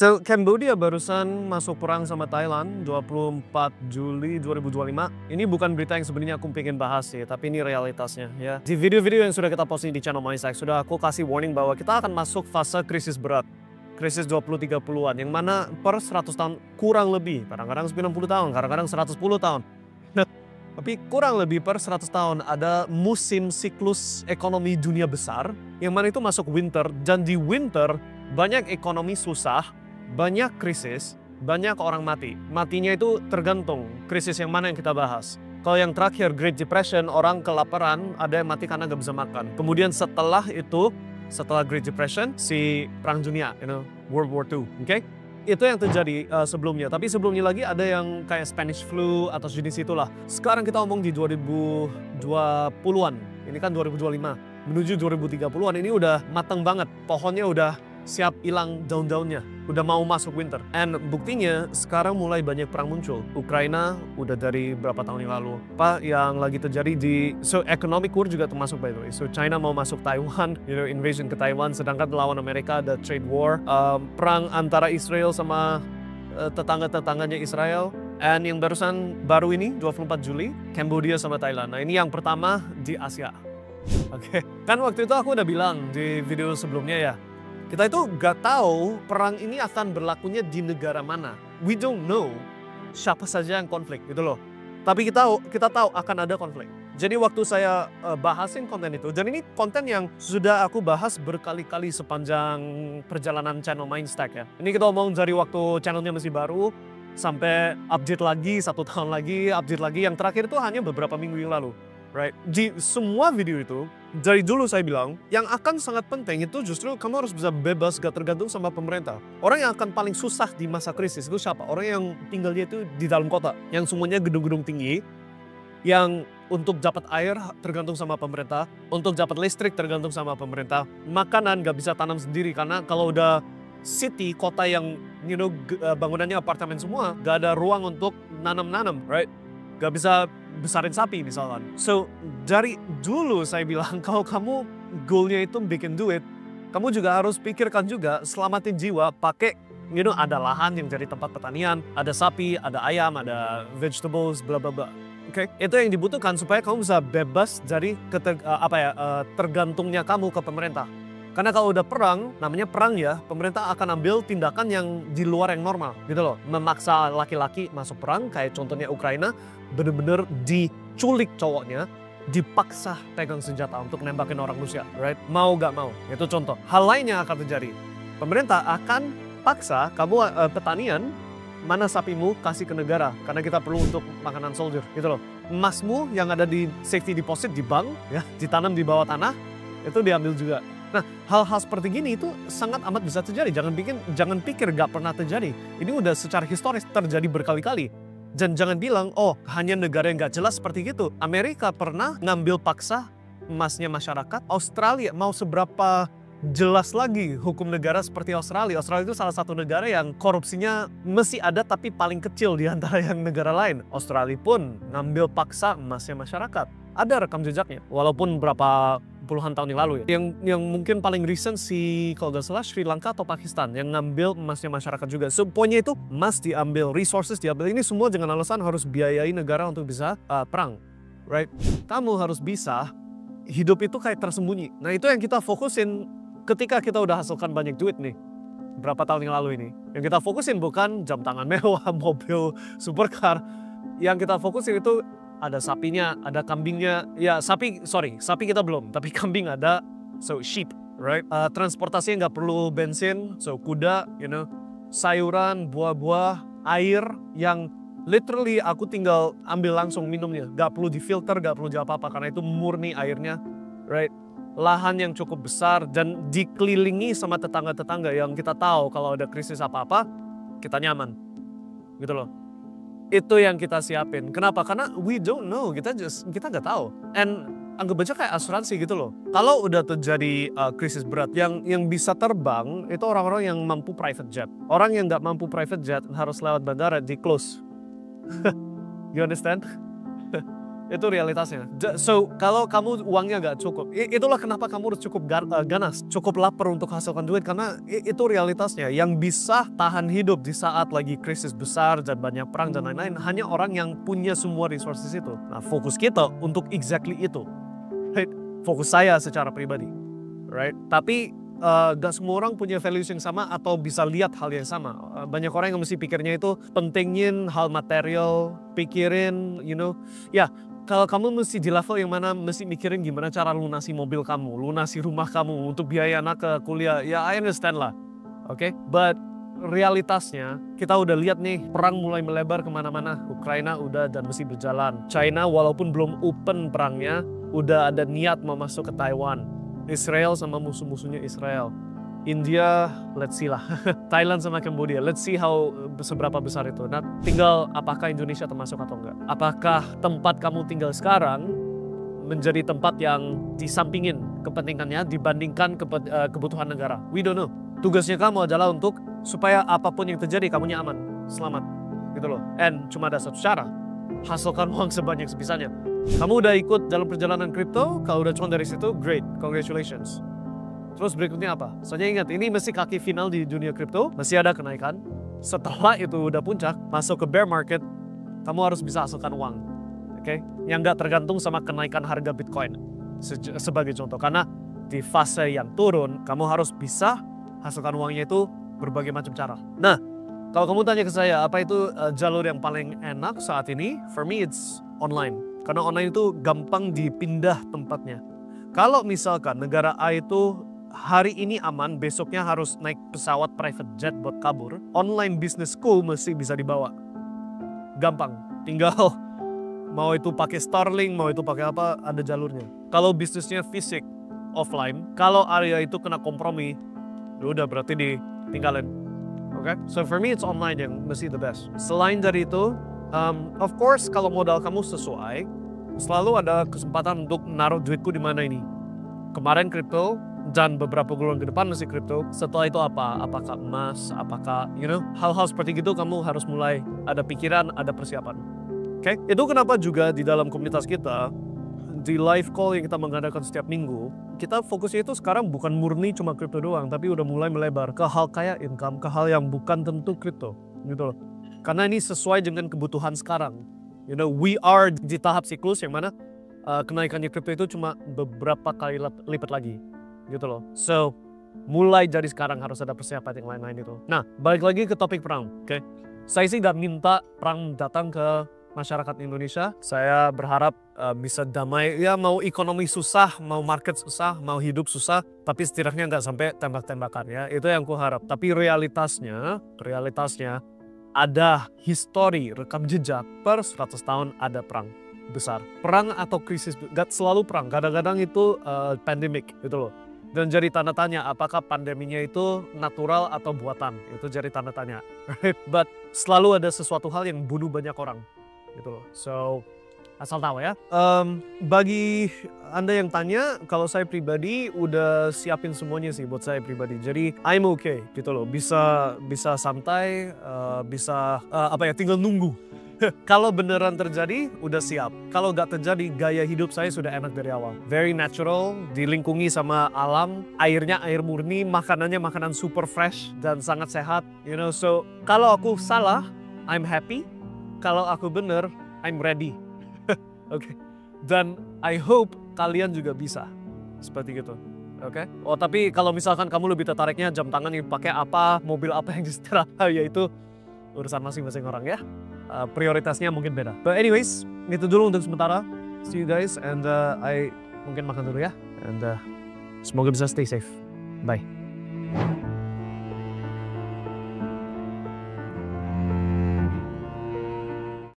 Cambodia barusan masuk perang sama Thailand 24 Juli 2025. Ini bukan berita yang sebenarnya aku pengen bahas sih, tapi ini realitasnya ya. Di video-video yang sudah kita posting di channel Mindstack, sudah aku kasih warning bahwa kita akan masuk fase krisis berat. Krisis 20-30-an, yang mana per 100 tahun kurang lebih, kadang-kadang 90 tahun, kadang-kadang 110 tahun. Nah, tapi kurang lebih per 100 tahun ada musim siklus ekonomi dunia besar, yang mana itu masuk winter, dan di winter banyak ekonomi susah, banyak krisis, banyak orang mati. Matinya itu tergantung krisis yang mana yang kita bahas. Kalau yang terakhir Great Depression, orang kelaparan, ada yang mati karena nggak bisa makan. Kemudian setelah itu, setelah Great Depression, si perang dunia, World War II, oke? Itu yang terjadi sebelumnya. Tapi sebelumnya lagi ada yang kayak Spanish flu atau jenis itulah. Sekarang kita ngomong di 2020-an, ini kan 2025. Menuju 2030-an ini udah matang banget, pohonnya udah siap hilang daun-daunnya, udah mau masuk winter. And buktinya sekarang mulai banyak perang muncul. Ukraina udah dari berapa tahun yang lalu. Apa yang lagi terjadi di economic war juga termasuk by the way. China mau masuk Taiwan, invasion ke Taiwan, sedangkan lawan Amerika ada trade war, perang antara Israel sama tetangga-tetangganya Israel. And yang baru ini 24 Juli, Cambodia sama Thailand. Nah, ini yang pertama di Asia. Oke. Kan waktu itu aku udah bilang di video sebelumnya ya, kita itu gak tahu perang ini akan berlakunya di negara mana. We don't know siapa saja yang konflik gitu loh. Tapi kita tahu akan ada konflik. Jadi waktu saya bahasin konten itu, dan ini konten yang sudah aku bahas berkali-kali sepanjang perjalanan channel Mindstack ya. Ini kita omong dari waktu channelnya masih baru, sampai update lagi, 1 tahun lagi, update lagi. Yang terakhir itu hanya beberapa minggu yang lalu. Right? Di semua video itu, dari dulu saya bilang, yang akan sangat penting itu justru kamu harus bisa bebas, gak tergantung sama pemerintah. Orang yang akan paling susah di masa krisis itu siapa? Orang yang tinggalnya itu di dalam kota, yang semuanya gedung-gedung tinggi, yang untuk dapat air tergantung sama pemerintah, untuk dapat listrik tergantung sama pemerintah, makanan gak bisa tanam sendiri karena kalau udah city, kota yang bangunannya apartemen semua, gak ada ruang untuk nanam-nanam, right? Gak bisa besarin sapi misalkan. Dari dulu saya bilang kalau kamu goalnya itu bikin duit, kamu juga harus pikirkan juga selamatin jiwa pakai ada lahan yang jadi tempat pertanian, ada sapi, ada ayam, ada vegetables, bla bla bla. Oke, itu yang dibutuhkan supaya kamu bisa bebas dari tergantungnya kamu ke pemerintah. Karena kalau udah perang, namanya perang ya, pemerintah akan ambil tindakan yang di luar yang normal gitu loh. Memaksa laki-laki masuk perang, kayak contohnya Ukraina, bener-bener diculik cowoknya, dipaksa pegang senjata untuk nembakin orang Rusia, right? Mau gak mau, itu contoh. Hal lain yang akan terjadi, pemerintah akan paksa kamu petanian, mana sapimu kasih ke negara, karena kita perlu untuk makanan soldier gitu loh. Emasmu yang ada di safety deposit di bank, ya, ditanam di bawah tanah, itu diambil juga. Nah, hal-hal seperti gini itu sangat amat bisa terjadi. Jangan pikir gak pernah terjadi. Ini udah secara historis terjadi berkali-kali. Dan jangan bilang, oh hanya negara yang gak jelas seperti gitu. Amerika pernah ngambil paksa emasnya masyarakat. Australia mau seberapa jelas lagi hukum negara seperti Australia. Australia itu salah satu negara yang korupsinya masih ada tapi paling kecil di antara yang negara lain. Australia pun ngambil paksa emasnya masyarakat. Ada rekam jejaknya, walaupun berapa puluhan tahun yang lalu ya. Yang mungkin paling recent kalau nggak salah Sri Lanka atau Pakistan yang ngambil emasnya masyarakat juga. Poinnya itu emas diambil, resources diambil. Ini semua dengan alasan harus biayai negara untuk bisa perang, right? Kamu harus bisa hidup itu kayak tersembunyi. Nah itu yang kita fokusin ketika kita udah hasilkan banyak duit nih. Berapa tahun yang lalu ini. Yang kita fokusin bukan jam tangan mewah, mobil supercar. Yang kita fokusin itu ada sapinya, ada kambingnya. Ya sapi kita belum, tapi kambing ada, sheep, right? Transportasinya nggak perlu bensin, kuda, sayuran, buah-buah, air yang literally aku tinggal ambil langsung minumnya. Nggak perlu difilter, nggak perlu apa-apa karena itu murni airnya, right? Lahan yang cukup besar dan dikelilingi sama tetangga-tetangga yang kita tahu kalau ada krisis apa-apa, kita nyaman, gitu loh. Itu yang kita siapin. Kenapa? Karena we don't know, kita nggak tahu. And anggap aja kayak asuransi gitu loh. Kalau udah terjadi krisis berat, yang bisa terbang itu orang-orang yang mampu private jet. Orang yang nggak mampu private jet harus lewat bandara di close. You understand? Itu realitasnya. So, kalau kamu uangnya nggak cukup, itulah kenapa kamu harus cukup ganas, cukup lapar untuk hasilkan duit. Karena itu realitasnya. Yang bisa tahan hidup di saat lagi krisis besar dan banyak perang dan lain-lain, hanya orang yang punya semua resources itu. Nah, fokus kita untuk exactly itu. Right? Fokus saya secara pribadi. Right? Tapi gak semua orang punya values yang sama atau bisa lihat hal yang sama. Banyak orang yang mesti pikirnya itu pentingin hal material, pikirin, ya. Kalau kamu mesti di level yang mana mesti mikirin gimana cara lunasi mobil kamu, lunasi rumah kamu untuk biaya anak ke kuliah, ya I understand lah, oke? But realitasnya kita udah lihat nih perang mulai melebar kemana-mana. Ukraina udah dan mesti berjalan. China walaupun belum open perangnya, udah ada niat mau masuk ke Taiwan. Israel sama musuh-musuhnya Israel. India, let's see lah. Thailand sama Cambodia, let's see seberapa besar itu. Nah, tinggal apakah Indonesia termasuk atau enggak. Apakah tempat kamu tinggal sekarang menjadi tempat yang disampingin kepentingannya dibandingkan kebutuhan negara. We don't know. Tugasnya kamu adalah untuk supaya apapun yang terjadi kamunya aman, selamat, gitu loh. And cuma ada satu cara, hasilkan uang sebanyak sebisanya. Kamu udah ikut dalam perjalanan kripto, kalau udah cuan dari situ, great, congratulations. Terus berikutnya apa? Soalnya ingat, ini mesti kaki final di dunia kripto, masih ada kenaikan. Setelah itu udah puncak, masuk ke bear market, kamu harus bisa hasilkan uang. Oke? Yang nggak tergantung sama kenaikan harga Bitcoin. Sebagai contoh, karena di fase yang turun, kamu harus bisa hasilkan uangnya itu berbagai macam cara. Nah, kalau kamu tanya ke saya, apa itu jalur yang paling enak saat ini? For me, it's online. Karena online itu gampang dipindah tempatnya. Kalau misalkan negara A itu hari ini aman, besoknya harus naik pesawat private jet buat kabur, online business school mesti bisa dibawa. Gampang, tinggal mau itu pakai Starlink, mau itu pakai apa, ada jalurnya. Kalau bisnisnya fisik, offline, kalau area itu kena kompromi, udah berarti ditinggalin. Oke? So for me it's online yang mesti the best. Selain dari itu, of course kalau modal kamu sesuai, selalu ada kesempatan untuk naruh duitku di mana ini. Kemarin kripto, dan beberapa bulan ke depan masih kripto. Setelah itu apa? Apakah emas? Apakah, hal-hal seperti gitu kamu harus mulai ada pikiran, ada persiapan. Oke? Itu kenapa juga di dalam komunitas kita, di live call yang kita mengadakan setiap minggu, kita fokusnya itu sekarang bukan murni cuma kripto doang, tapi udah mulai melebar ke hal kayak income, ke hal yang bukan tentu kripto, gitu loh. Karena ini sesuai dengan kebutuhan sekarang. We are di tahap siklus yang mana kenaikannya kripto itu cuma beberapa kali lipat lagi, gitu loh. So, mulai dari sekarang harus ada persiapan yang lain-lain itu. Nah, balik lagi ke topik perang, oke? Saya sih gak minta perang datang ke masyarakat Indonesia. Saya berharap bisa damai. Ya mau ekonomi susah, mau market susah, mau hidup susah, tapi setidaknya nggak sampai tembak-tembakan ya. Itu yang ku harap. Tapi realitasnya ada histori, rekam jejak per 100 tahun ada perang besar. Perang atau krisis, gak selalu perang. Kadang-kadang itu pandemic gitu loh. Dan jadi tanda tanya apakah pandeminya itu natural atau buatan. Itu jadi tanda tanya. But selalu ada sesuatu hal yang bunuh banyak orang. Gitu loh. So, asal tahu ya. Bagi Anda yang tanya, kalau saya pribadi udah siapin semuanya sih buat saya pribadi. Jadi I'm okay gitu loh. Bisa santai, tinggal nunggu. Kalau beneran terjadi, udah siap. Kalau gak terjadi, gaya hidup saya sudah enak dari awal. Very natural, dilingkungi sama alam. Airnya air murni, makanannya makanan super fresh dan sangat sehat. So kalau aku salah, I'm happy. Kalau aku bener, I'm ready. Oke. Dan I hope kalian juga bisa. Seperti gitu. Oke. Oh, tapi kalau misalkan kamu lebih tertariknya jam tangan yang pakai apa, mobil apa yang disetir, ya itu urusan masing-masing orang ya. Prioritasnya mungkin beda. But anyways, itu dulu untuk sementara. See you guys and I mungkin makan dulu ya. And semoga bisa stay safe. Bye.